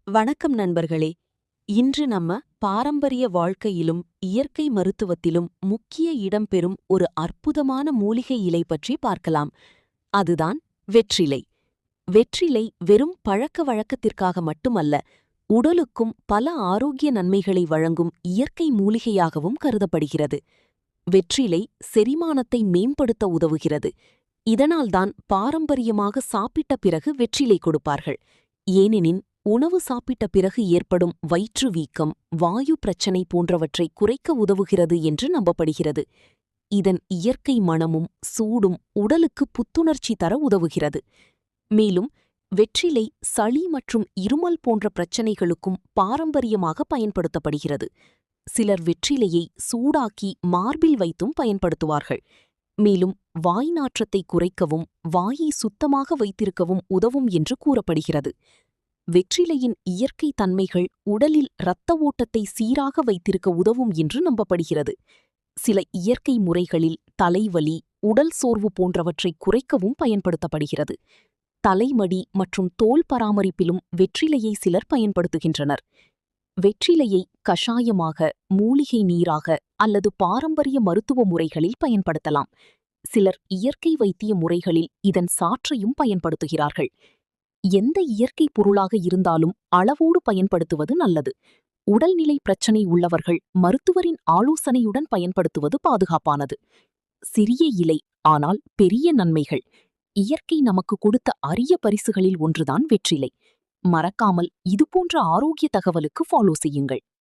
வணக்கம் நண்பர்களே. இன்று நம்ம பாரம்பரிய வாழ்க்கையிலும் இயற்கை மருத்துவத்திலும் முக்கிய இடம்பெறும் ஒரு அற்புதமான மூலிகை இலை பற்றி பார்க்கலாம். அதுதான் வெற்றிலை. வெற்றிலை வெறும் பழக்க வழக்கத்திற்காக மட்டுமல்ல, உடலுக்கும் பல ஆரோக்கிய நன்மைகளை வழங்கும் இயற்கை மூலிகையாகவும் கருதப்படுகிறது. வெற்றிலை செரிமானத்தை மேம்படுத்த உதவுகிறது. இதனால்தான் பாரம்பரியமாக சாப்பிட்ட பிறகு வெற்றிலை கொடுப்பார்கள். ஏனெனின் உணவு சாப்பிட்ட பிறகு ஏற்படும் வயிற்று வீக்கம், வாயு பிரச்சனை போன்றவற்றை குறைக்க உதவுகிறது என்று நம்பப்படுகிறது. இதன் இயற்கை மணமும் சூடும் உடலுக்கு புத்துணர்ச்சி தர உதவுகிறது. மேலும் வெற்றிலை சளி மற்றும் இருமல் போன்ற பிரச்சனைகளுக்கும் பாரம்பரியமாக பயன்படுத்தப்படுகிறது. சிலர் வெற்றிலையை சூடாக்கி மார்பில் வைத்தும் பயன்படுத்துவார்கள். மேலும் வாய் நாற்றத்தை குறைக்கவும் வாயை சுத்தமாக வைத்திருக்கவும் உதவும் என்று கூறப்படுகிறது. வெற்றிலையின் இயற்கை தன்மைகள் உடலில் இரத்த ஓட்டத்தை சீராக வைத்திருக்க உதவும் என்று நம்பப்படுகிறது. சில இயற்கை முறைகளில் தலைவலி, உடல் சோர்வு போன்றவற்றை குறைக்கவும் பயன்படுத்தப்படுகிறது. தலைமடி மற்றும் தோல் பராமரிப்பிலும் வெற்றிலையை சிலர் பயன்படுத்துகின்றனர். வெற்றிலையை கஷாயமாக, மூலிகை நீராக அல்லது பாரம்பரிய மருத்துவ முறைகளில் பயன்படுத்தலாம். சிலர் இயற்கை வைத்திய முறைகளில் இதன் சாற்றையும் பயன்படுத்துகிறார்கள். எந்த இயற்கை பொருளாக இருந்தாலும் அளவோடு பயன்படுத்துவது நல்லது. உடல்நிலை பிரச்சனை உள்ளவர்கள் மருத்துவரின் ஆலோசனையுடன் பயன்படுத்துவது பாதுகாப்பானது. சிறிய இலை, ஆனால் பெரிய நன்மைகள். இயற்கை நமக்கு கொடுத்த அரிய பரிசுகளில் ஒன்றுதான் வெற்றிலை. மறக்காமல் இதுபோன்ற ஆரோக்கிய தகவலுக்கு ஃபாலோ செய்யுங்கள்.